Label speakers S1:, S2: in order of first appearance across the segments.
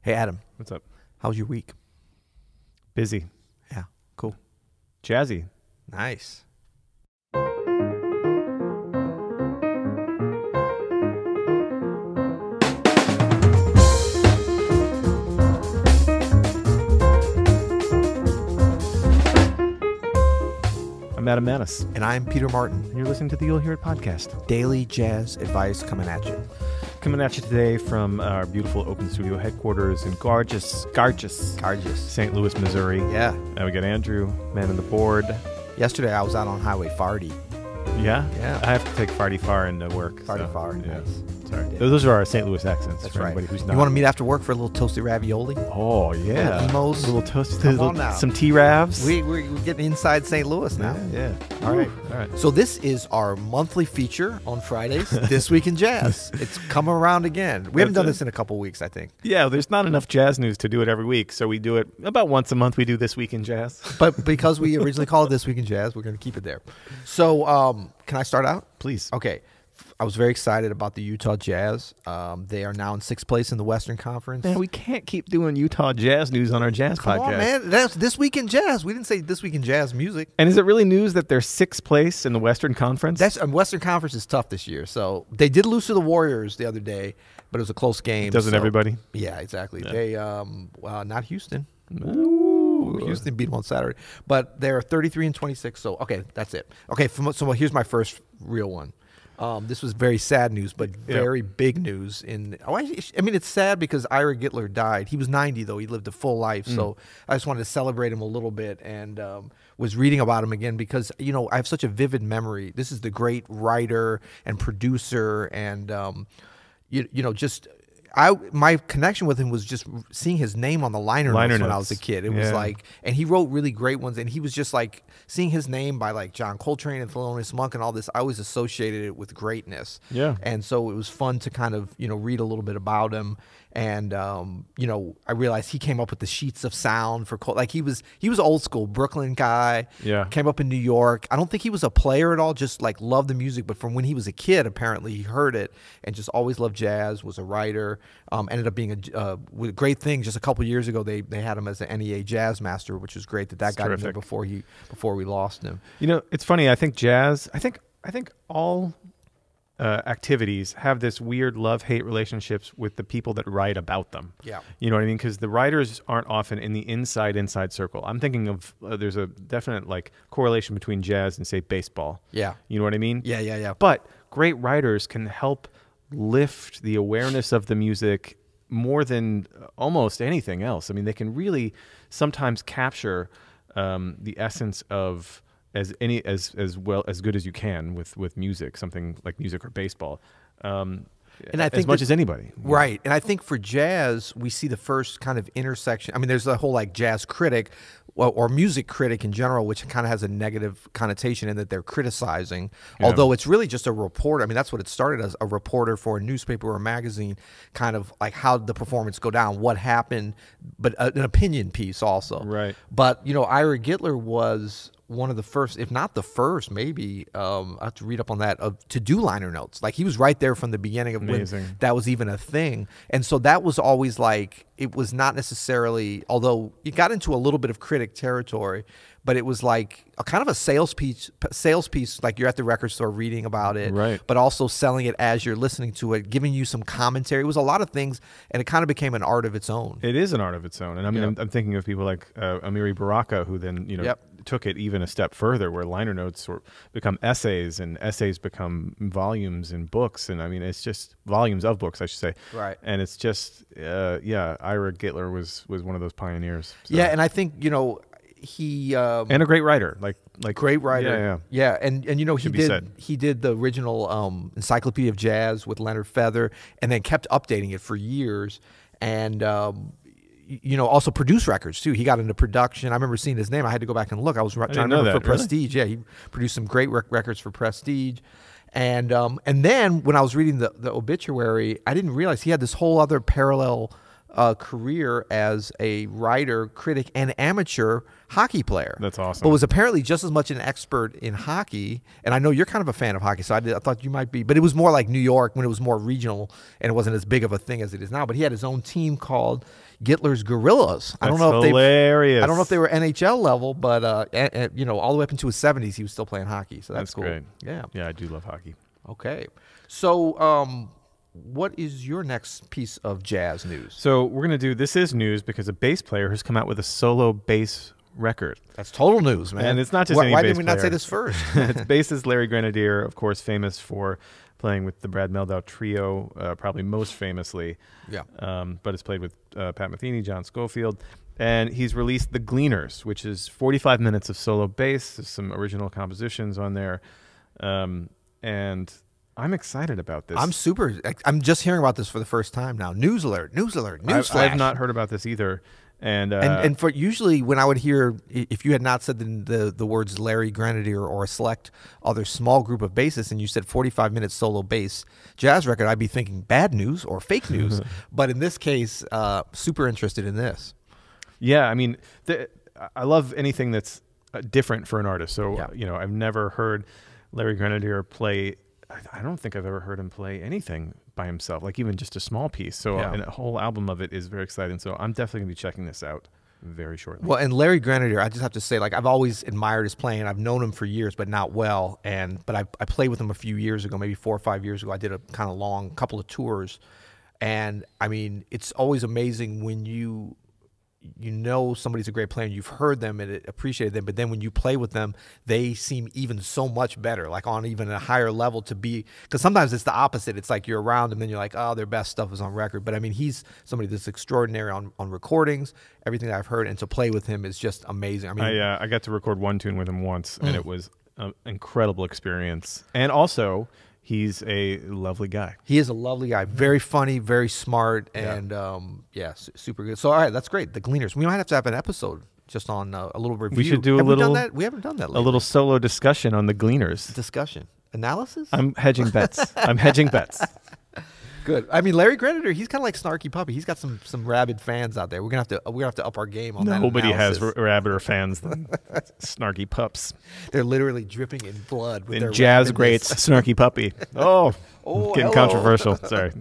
S1: Hey, Adam.
S2: What's up?
S1: How was your week?
S2: Busy.
S1: Yeah, cool.
S2: Jazzy.
S1: Nice.
S2: I'm Adam Maness.
S1: And I'm Peter Martin.
S2: And you're listening to the You'll Hear It podcast.
S1: Daily jazz advice coming at you.
S2: Coming at you today from our beautiful open studio headquarters in gorgeous St. Louis, Missouri.
S1: Yeah.
S2: And we got Andrew, man on the board.
S1: Yesterday I was out on Highway Farty.
S2: Yeah?
S1: Yeah.
S2: I have to take Farty Far into work.
S1: Farty Far.
S2: Yeah.
S1: Nice.
S2: Sorry.
S1: Yeah.
S2: Those are our St. Louis accents.
S1: That's
S2: for
S1: right.
S2: Anybody who's not.
S1: You want to meet after work for a little toasted ravioli?
S2: Oh, yeah.
S1: Little emos?
S2: Little toast.
S1: Come on now.
S2: Some T-Ravs.
S1: We're getting inside St. Louis now.
S2: Yeah.
S1: All right.
S2: All right.
S1: So this is our monthly feature on Fridays, This Week in Jazz. It's come around again. We haven't done this in a couple weeks, I think.
S2: Yeah, there's not enough jazz news to do it every week, so we do it about once a month. We do This Week in Jazz.
S1: But because we originally called it This Week in Jazz, we're going to keep it there. So can I start out?
S2: Please.
S1: Okay. I was very excited about the Utah Jazz. They are now in 6th place in the Western Conference.
S2: Man, we can't keep doing Utah jazz news on our jazz
S1: Come
S2: podcast.
S1: on, man. That's This Week in Jazz. We didn't say This Week in Jazz music.
S2: And is it really news that they're 6th place in the Western Conference?
S1: That's Western Conference is tough this year. So they did lose to the Warriors the other day, but it was a close game.
S2: Doesn't everybody?
S1: Yeah, exactly.
S2: Yeah.
S1: They not Houston.
S2: Ooh.
S1: Houston beat them on Saturday, but they're 33-26. So okay, that's it. Okay, so here's my first real one. This was very sad news, but very big news. I mean, it's sad because Ira Gittler died. He was 90, though. He lived a full life. So I just wanted to celebrate him a little bit and was reading about him again because, I have such a vivid memory. This is the great writer and producer and, my connection with him was just seeing his name on the liner notes when I was a kid. It was like, and he wrote really great ones, and he was just like seeing his name by like John Coltrane and Thelonious Monk and all this. I always associated it with greatness.
S2: Yeah.
S1: And so it was fun to kind of, read a little bit about him. And, I realized he came up with the sheets of sound for he was old school Brooklyn guy.
S2: Yeah.
S1: Came up in New York. I don't think he was a player at all, just like loved the music. But from when he was a kid, apparently he heard it and just always loved jazz, was a writer, ended up being a great thing. Just a couple years ago, they had him as an NEA jazz master, which was great that got him there before we lost him.
S2: It's funny. I think jazz, I think all activities have this weird love-hate relationships with the people that write about them.
S1: Yeah.
S2: You know what I mean? Because the writers aren't often in the inside circle. I'm thinking of there's a definite correlation between jazz and, say, baseball.
S1: Yeah.
S2: You know what I mean?
S1: Yeah.
S2: But great writers can help lift the awareness of the music more than almost anything else. I mean, they can really sometimes capture the essence of as well as good as you can with music, something like music or baseball, and I think as much as anybody,
S1: right? And I think for jazz, we see the first kind of intersection. I mean, there's the whole jazz critic or music critic in general, which kind of has a negative connotation in that they're criticizing, although it's really just a reporter. I mean, that's what it started as, a reporter for a newspaper or a magazine, kind of like how did the performance go down, what happened, but an opinion piece also.
S2: Right.
S1: But, Ira Gittler was one of the first, if not the first, maybe, I have to read up on that, to do liner notes. Like, he was right there from the beginning of when that was even a thing. And so that was always it was not necessarily, although it got into a little bit of critic territory, but it was like a kind of a sales piece, like you're at the record store reading about it,
S2: right,
S1: but also selling it as you're listening to it, giving you some commentary. It was a lot of things, and it kind of became an art of its own.
S2: It is an art of its own. And I mean, I'm thinking of people like Amiri Baraka, who then, took it even a step further, where liner notes become essays, and essays become volumes in books. And I mean, it's just volumes of books, I should say.
S1: Right.
S2: And it's just, Ira Gittler was one of those pioneers. So.
S1: Yeah, and I think, he
S2: and a great writer, like
S1: great writer. Yeah. And he did the original Encyclopedia of Jazz with Leonard Feather, and then kept updating it for years. And also produced records too. He got into production. I remember seeing his name. I had to go back and look. I was trying to remember for Prestige. Really? Yeah, he produced some great records for Prestige. And then when I was reading the obituary, I didn't realize he had this whole other parallel career as a writer, critic, and amateur hockey player.
S2: That's awesome.
S1: But was apparently just as much an expert in hockey. And I know you're kind of a fan of hockey, so I thought you might be. But it was more like New York when it was more regional and it wasn't as big of a thing as it is now. But he had his own team called Gittler's Gorillas.
S2: That's hilarious.
S1: I don't know if they were NHL level, but all the way up into his 70s, he was still playing hockey. So that's cool.
S2: Great.
S1: Yeah.
S2: Yeah, I do love hockey.
S1: Okay. So, what is your next piece of jazz news?
S2: So we're going to do, this is news because a bass player has come out with a solo bass record.
S1: That's total news, man.
S2: And it's not just any bass
S1: Why didn't we not
S2: player.
S1: say this first?
S2: It's bassist Larry Grenadier, of course, famous for playing with the Brad Mehldau Trio, probably most famously.
S1: Yeah.
S2: But has played with Pat Metheny, John Scofield. And he's released The Gleaners, which is 45 minutes of solo bass. There's some original compositions on there. And I'm excited about this.
S1: I'm just hearing about this for the first time now. News alert, newsflash.
S2: I've not heard about this either.
S1: And for usually when I would hear, if you had not said the words Larry Grenadier or a select other small group of bassists and you said 45 minutes solo bass jazz record, I'd be thinking bad news or fake news. But in this case, super interested in this.
S2: Yeah, I mean, I love anything that's different for an artist. So,
S1: Yeah.
S2: I've never heard Larry Grenadier play. I don't think I've ever heard him play anything by himself, like even just a small piece. So and a whole album of it is very exciting. So I'm definitely going to be checking this out very shortly.
S1: Well, and Larry Grenadier, I just have to say, like, I've always admired his playing. I've known him for years, but not well. But I played with him a few years ago, maybe 4 or 5 years ago. I did a kind of long couple of tours. And, I mean, it's always amazing when you know somebody's a great player and you've heard them and appreciated them, but then when you play with them, they seem even so much better, like on even a higher level to be, because sometimes it's the opposite. It's like you're around them and you're like, oh, their best stuff is on record. But I mean, he's somebody that's extraordinary on recordings, everything that I've heard, and to play with him is just amazing. I mean,
S2: I got to record one tune with him once and it was an incredible experience. And also, he's a lovely guy.
S1: He is a lovely guy. Very funny, very smart, and super good. So, all right, that's great. The Gleaners. We might have to have an episode just on a little review.
S2: We should do
S1: we done that? We haven't done that lately.
S2: A little solo discussion on the Gleaners.
S1: Discussion. Analysis?
S2: I'm hedging bets. I'm hedging bets.
S1: Good. I mean, Larry Grenadier, he's kind of like Snarky Puppy. He's got some rabid fans out there. We're gonna have to up our game on that.
S2: Nobody has
S1: analysis.
S2: rabbider fans than Snarky Pups.
S1: They're literally dripping in blood with
S2: in
S1: their
S2: jazz
S1: rabidness.
S2: Greats, Snarky Puppy. Oh, getting
S1: hello.
S2: controversial. Sorry.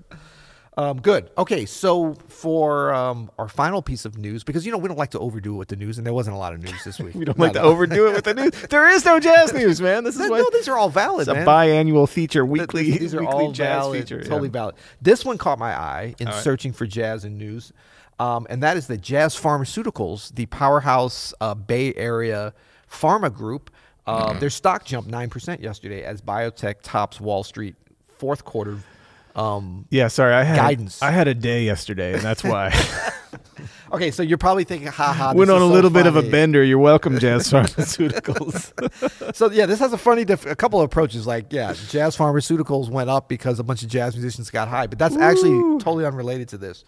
S1: Good. Okay, so for our final piece of news, because we don't like to overdo it with the news, and there wasn't a lot of news this week.
S2: We don't like to overdo it with the news. There is no jazz news, man. This is
S1: No, these are all valid,
S2: it's
S1: man.
S2: a biannual feature, weekly.
S1: These are
S2: weekly
S1: all
S2: jazz
S1: valid,
S2: feature.
S1: totally valid. This one caught my eye in searching for jazz and news, and that is the Jazz Pharmaceuticals, the powerhouse Bay Area pharma group. Their stock jumped 9% yesterday as biotech tops Wall Street fourth quarter.
S2: Sorry, I had a day yesterday, and that's why.
S1: Okay, so you're probably thinking, haha.
S2: Went on a little bit of a
S1: funny.
S2: bender. You're welcome, Jazz Pharmaceuticals.
S1: So yeah, this has a couple of approaches. Like, Jazz Pharmaceuticals went up because a bunch of jazz musicians got high, but that's actually totally unrelated to this.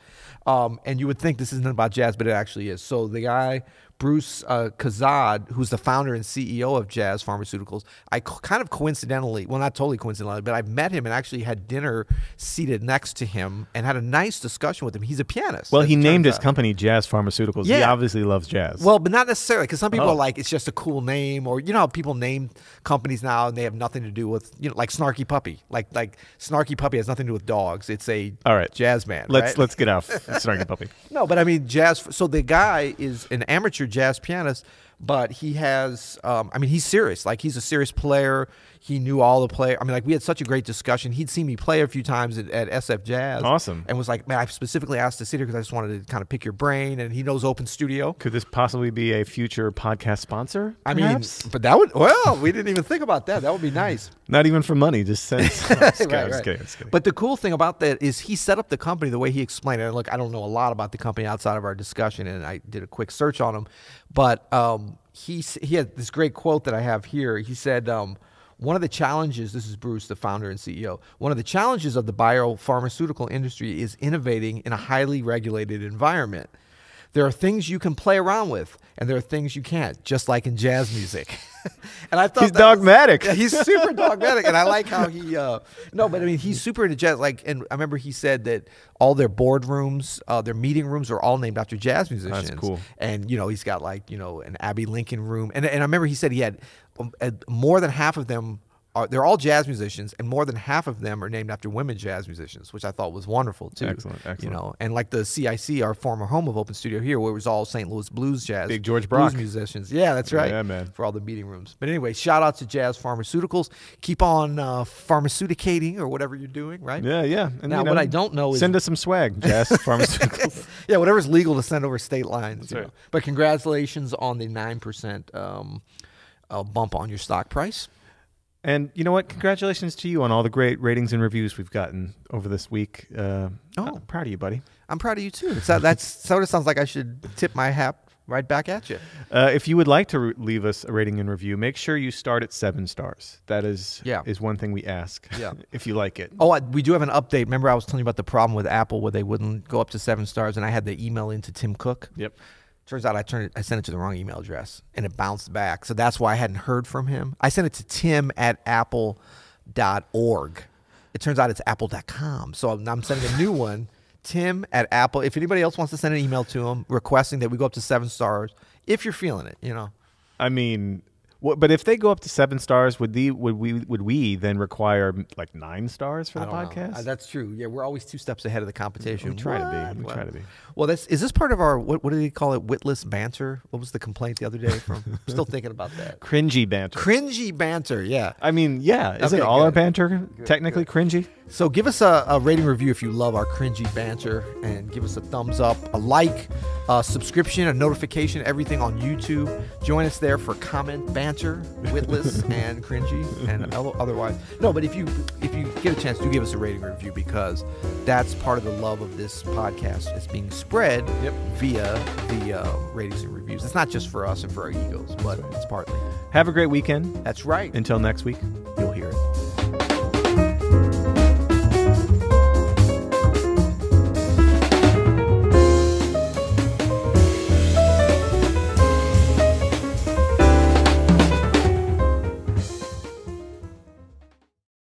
S1: And you would think this isn't about jazz, but it actually is. So the guy, Bruce Kazad, who's the founder and CEO of Jazz Pharmaceuticals, I kind of coincidentally, well, not totally coincidentally, but I met him and actually had dinner seated next to him and had a nice discussion with him. He's a pianist.
S2: Well, he named his company Jazz Pharmaceuticals.
S1: Yeah.
S2: He obviously loves jazz.
S1: Well, but not necessarily, because some people are like, it's just a cool name, or how people name companies now and they have nothing to do with, like Snarky Puppy. Like Snarky Puppy has nothing to do with dogs. It's a jazz band.
S2: Let's get off Snarky Puppy.
S1: No, but I mean jazz. So the guy is an amateur jazz pianist, but he has, he's serious. Like, he's a serious player. He knew all the players. I mean, like, we had such a great discussion. He'd seen me play a few times at SF Jazz.
S2: Awesome.
S1: And was like, man, I specifically asked to sit here because I just wanted to kind of pick your brain. And he knows Open Studio.
S2: Could this possibly be a future podcast sponsor?
S1: I
S2: perhaps?
S1: mean, but that would, we didn't even think about that. That would be nice.
S2: Not even for money, just sense. Just kidding.
S1: But the cool thing about that is he set up the company the way he explained it. And look, I don't know a lot about the company outside of our discussion, and I did a quick search on him. But he had this great quote that I have here. He said, one of the challenges, this is Bruce, the founder and CEO, one of the challenges of the biopharmaceutical industry is innovating in a highly regulated environment. There are things you can play around with, and there are things you can't, just like in jazz music. And I thought
S2: he's dogmatic.
S1: He's super dogmatic, and I like how he. No, but I mean, he's super into jazz. Like, and I remember he said that all their boardrooms, their meeting rooms, are all named after jazz musicians.
S2: That's cool.
S1: And he's got like an Abbey Lincoln room, and I remember he said he had more than half of them. They're all jazz musicians, and more than half of them are named after women jazz musicians, which I thought was wonderful too.
S2: Excellent.
S1: And like the CIC, our former home of Open Studio here, where it was all St. Louis blues jazz,
S2: Big George Brock
S1: blues musicians. Yeah, that's right.
S2: Yeah, man.
S1: For all the meeting rooms. But anyway, shout out to Jazz Pharmaceuticals. Keep on pharmaceuticating or whatever you're doing, right?
S2: Yeah. And
S1: now, what I don't know is
S2: send us some swag, Jazz Pharmaceuticals.
S1: Yeah, whatever's legal to send over state lines.
S2: That's right.
S1: But congratulations on the 9% bump on your stock price.
S2: And you know what? Congratulations to you on all the great ratings and reviews we've gotten over this week. I'm proud of you, buddy.
S1: I'm proud of you, too. That sort of sounds like I should tip my hat right back at you.
S2: If you would like to leave us a rating and review, make sure you start at 7 stars. That is one thing we ask, if you like it.
S1: Oh, we do have an update. Remember I was telling you about the problem with Apple where they wouldn't go up to 7 stars, and I had the email into Tim Cook.
S2: Yep.
S1: Turns out I sent it to the wrong email address, and it bounced back. So that's why I hadn't heard from him. I sent it to tim@apple.org. It turns out it's apple.com. So I'm sending a new one, tim@apple. If anybody else wants to send an email to him requesting that we go up to 7 stars, if you're feeling it,
S2: I mean, but if they go up to 7 stars, would we then require like 9 stars for the podcast?
S1: That's true. Yeah, we're always 2 steps ahead of the competition.
S2: We try to be.
S1: Well, is this part of our what do they call it? Witless banter? What was the complaint the other day from? I'm still thinking about that.
S2: Cringy banter.
S1: Cringy banter. Yeah.
S2: I mean, isn't all our banter technically cringy?
S1: So give us a rating review if you love our cringy banter, and give us a thumbs up, a like, a subscription, a notification, everything on YouTube. Join us there for comment banter, witless and cringy, and otherwise. No, but if you get a chance, do give us a rating review, because that's part of the love of this podcast. It's being spread via the ratings and reviews. It's not just for us and for our egos, but it's partly.
S2: Have a great weekend.
S1: That's right.
S2: Until next week.
S1: You'll